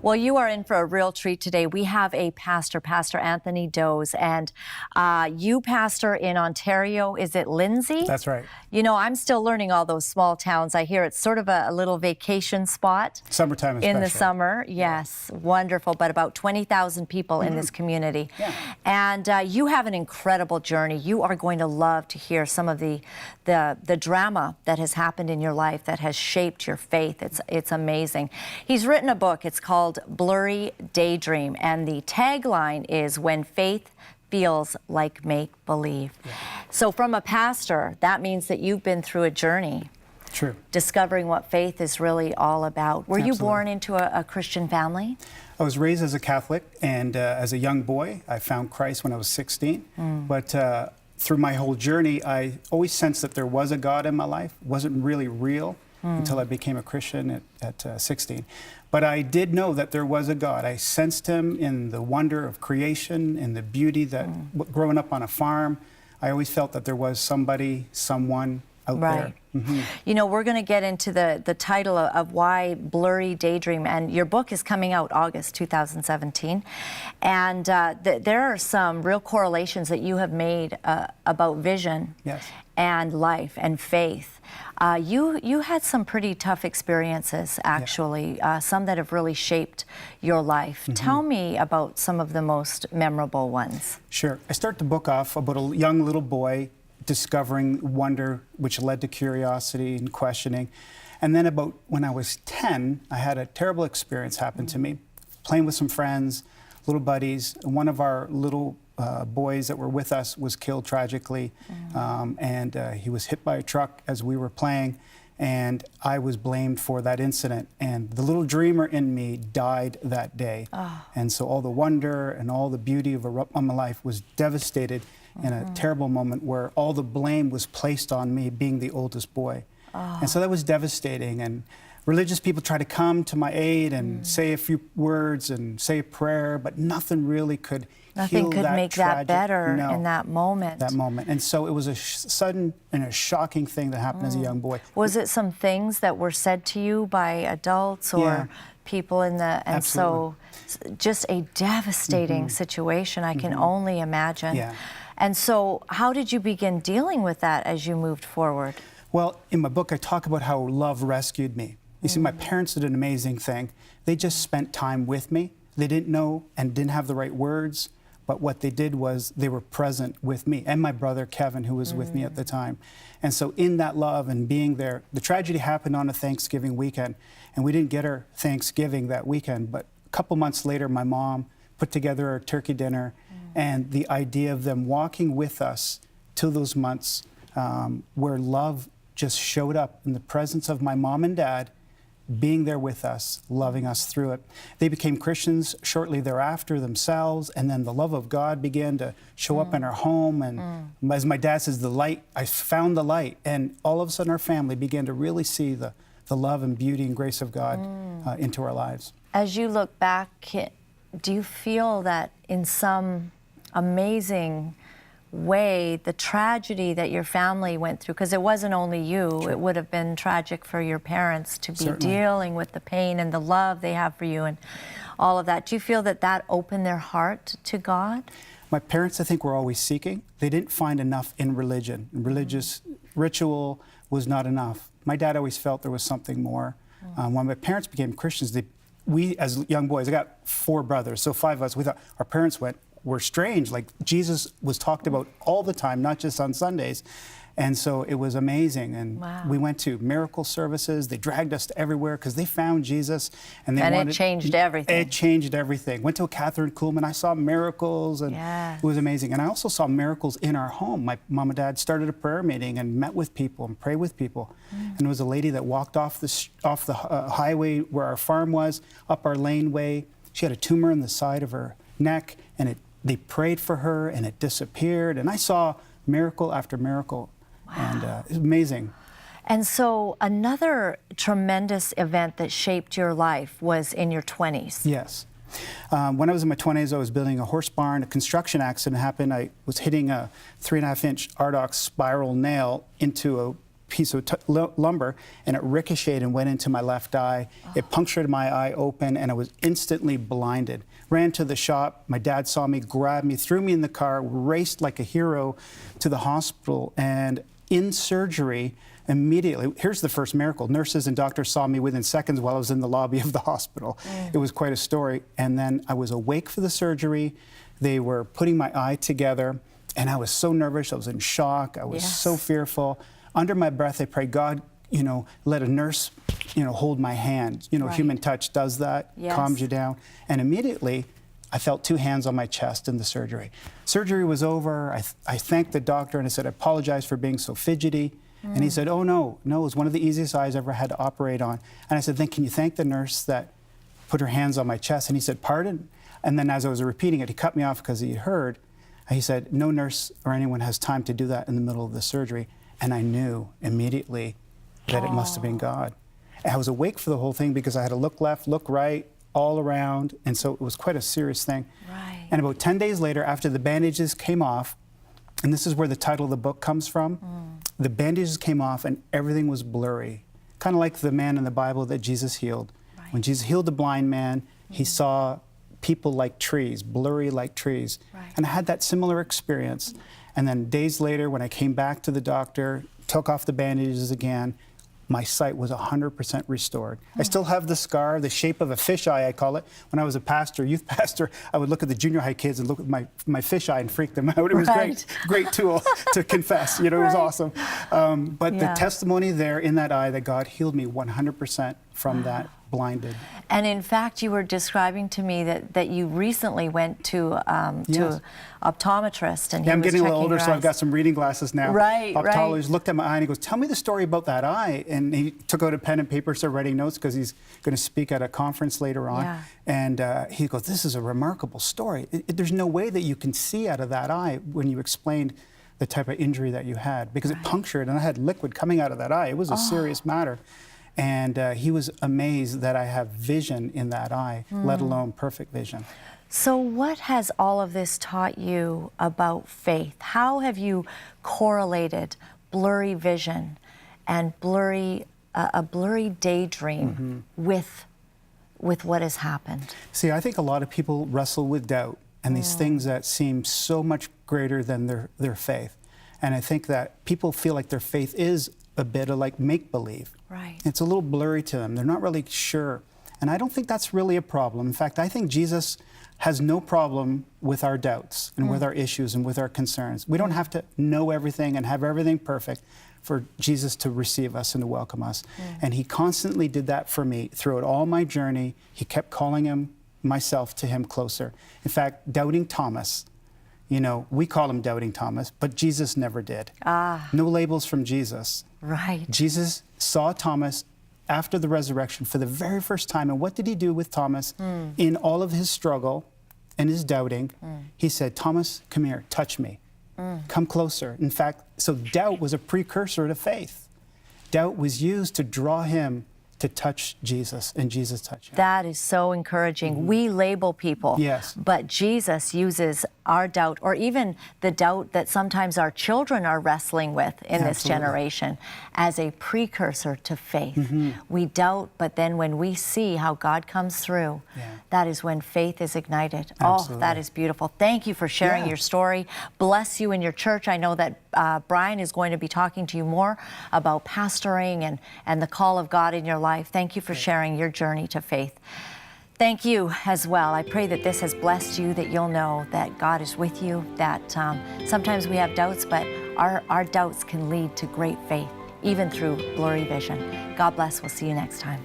Well, you are in for a real treat today. We have a pastor, Pastor Anthony Doze, and you pastor in Ontario. Is it Lindsay? That's right. You know, I'm still learning all those small towns. I hear it's sort of a little vacation spot. Summertime especially. In the summer, yes, wonderful. But about 20,000 people in this community. Yeah. And you have an incredible journey. You are going to love to hear some of the drama that has happened in your life that has shaped your faith. It's amazing. He's written a book. It's called Blurry Daydream, and the tagline is "When Faith Feels Like Make-Believe." Yeah. So from a pastor, that means that you've been through a journey. True. Discovering what faith is really all about. Were Absolutely. you born into a Christian family? I was raised as a Catholic, and as a young boy, I found Christ when I was 16. But through my whole journey, I always sensed that there was a God in my life. It wasn't really real until I became a Christian at 16. But I did know that there was a God. I sensed him in the wonder of creation, in the beauty that, growing up on a farm, I always felt that there was somebody, someone out there. You know, we're going to get into the title of why Blurry Daydream, and your book is coming out August 2017, and there are some real correlations that you have made about vision and life and faith. You had some pretty tough experiences, actually, some that have really shaped your life. Tell me about some of the most memorable ones. Sure. I start the book off about a young little boy discovering wonder, which led to curiosity and questioning. And then about when I was 10, I had a terrible experience happen to me, playing with some friends, little buddies. One of our little boys that were with us was killed tragically, and he was hit by a truck as we were playing, and I was blamed for that incident. And the little dreamer in me died that day. And so all the wonder and all the beauty of my life was devastated in a terrible moment where all the blame was placed on me, being the oldest boy. And so that was devastating. And religious people tried to come to my aid and say a few words and say a prayer, but nothing really could heal that make that better in that moment. And so it was a sudden and a shocking thing that happened as a young boy. Was it some things that were said to you by adults or people in the, and so just a devastating situation, I can only imagine. And so how did you begin dealing with that as you moved forward? Well, in my book, I talk about how love rescued me. You see, my parents did an amazing thing. They just spent time with me. They didn't know and didn't have the right words, but what they did was they were present with me and my brother, Kevin, who was with me at the time. And so in that love and being there, the tragedy happened on a Thanksgiving weekend, and we didn't get our Thanksgiving that weekend, but a couple months later, my mom put together a turkey dinner, and the idea of them walking with us to those months where love just showed up in the presence of my mom and dad, being there with us, loving us through it. They became Christians shortly thereafter themselves, and then the love of God began to show up in our home. And as my dad says, the light, I found the light. And all of a sudden our family began to really see the love and beauty and grace of God into our lives. As you look back, do you feel that in some amazing way, the tragedy that your family went through, because it wasn't only you, it would have been tragic for your parents to be dealing with the pain and the love they have for you and all of that. Do you feel that that opened their heart to God? My parents, I think, were always seeking. They didn't find enough in religion. Religious ritual was not enough. My dad always felt there was something more. When my parents became Christians, we, as young boys, I got 4 brothers, so 5 of us, we thought, our parents were strange. Like, Jesus was talked about all the time, not just on Sundays. And so it was amazing. And we went to miracle services. They dragged us to everywhere because they found Jesus. And it changed everything. It changed everything. Went to a Catherine Kuhlman. I saw miracles, and it was amazing. And I also saw miracles in our home. My mom and dad started a prayer meeting and met with people and prayed with people. And there was a lady that walked off the highway where our farm was, up our laneway. She had a tumor in the side of her neck, and they prayed for her, and it disappeared. And I saw miracle after miracle. And it's amazing. And so another tremendous event that shaped your life was in your 20s. Yes. When I was in my 20s, I was building a horse barn. A construction accident happened. I was hitting a 3.5-inch Ardox spiral nail into piece of lumber, and it ricocheted and went into my left eye. It punctured my eye open, and I was instantly blinded. Ran to the shop. My dad saw me, grabbed me, threw me in the car, raced like a hero to the hospital, and in surgery, immediately, here's the first miracle. Nurses and doctors saw me within seconds while I was in the lobby of the hospital. It was quite a story. And then I was awake for the surgery. They were putting my eye together, and I was so nervous. I was in shock. I was so fearful. Under my breath, I prayed, God, you know, let a nurse, you know, hold my hand. You know, human touch does that, calms you down. And immediately, I felt 2 hands on my chest in the surgery. Surgery was over. I thanked the doctor, and I said, I apologize for being so fidgety. And he said, oh, no, it was one of the easiest eyes I ever had to operate on. And I said, then can you thank the nurse that put her hands on my chest? And he said, pardon? And then as I was repeating it, he cut me off because he heard. And he said, no nurse or anyone has time to do that in the middle of the surgery. And I knew immediately that it must have been God. And I was awake for the whole thing because I had to look left, look right, all around. And so it was quite a serious thing. And about 10 days later, after the bandages came off, and this is where the title of the book comes from, the bandages came off and everything was blurry. Kind of like the man in the Bible that Jesus healed. When Jesus healed the blind man, he saw people like trees, blurry like trees. And I had that similar experience. And then days later, when I came back to the doctor, took off the bandages again, my sight was 100% restored. I still have the scar, the shape of a fisheye, I call it. When I was a pastor, youth pastor, I would look at the junior high kids and look at my fisheye and freak them out. It was great tool to confess. You know, it was awesome. But the testimony there in that eye that God healed me 100% from that blinded. And in fact, you were describing to me that you recently went to optometrist, and he I'm was getting a little older, your so eyes. I've got some reading glasses now. Optometrist looked at my eye and he goes, tell me the story about that eye. And he took out a pen and paper, started writing notes because he's going to speak at a conference later on. And he goes, this is a remarkable story. There's no way that you can see out of that eye when you explained the type of injury that you had, because it punctured and I had liquid coming out of that eye. It was a serious matter. And he was amazed that I have vision in that eye, let alone perfect vision. So what has all of this taught you about faith? How have you correlated blurry vision and a blurry daydream with what has happened? See, I think a lot of people wrestle with doubt and these things that seem so much greater than their faith. And I think that people feel like their faith is a bit of like make-believe. It's a little blurry to them. They're not really sure. And I don't think that's really a problem. In fact, I think Jesus has no problem with our doubts and with our issues and with our concerns. We don't have to know everything and have everything perfect for Jesus to receive us and to welcome us. And he constantly did that for me throughout all my journey. He kept calling myself to him closer. In fact, doubting Thomas, you know, we call him Doubting Thomas, but Jesus never did. No labels from Jesus. Jesus saw Thomas after the resurrection for the very first time. And what did he do with Thomas in all of his struggle and his doubting? He said, Thomas, come here, touch me. Come closer. In fact, so doubt was a precursor to faith. Doubt was used to draw him to touch Jesus, and Jesus touched him. That is so encouraging. We label people, but Jesus uses our doubt, or even the doubt that sometimes our children are wrestling with in this generation, as a precursor to faith. We doubt, but then when we see how God comes through, that is when faith is ignited. Oh, that is beautiful. Thank you for sharing your story. Bless you in your church. I know that Brian is going to be talking to you more about pastoring and the call of God in your life. Thank you for sharing your journey to faith. Thank you as well. I pray that this has blessed you, that you'll know that God is with you, that sometimes we have doubts, but our doubts can lead to great faith, even through blurry vision. God bless. We'll see you next time.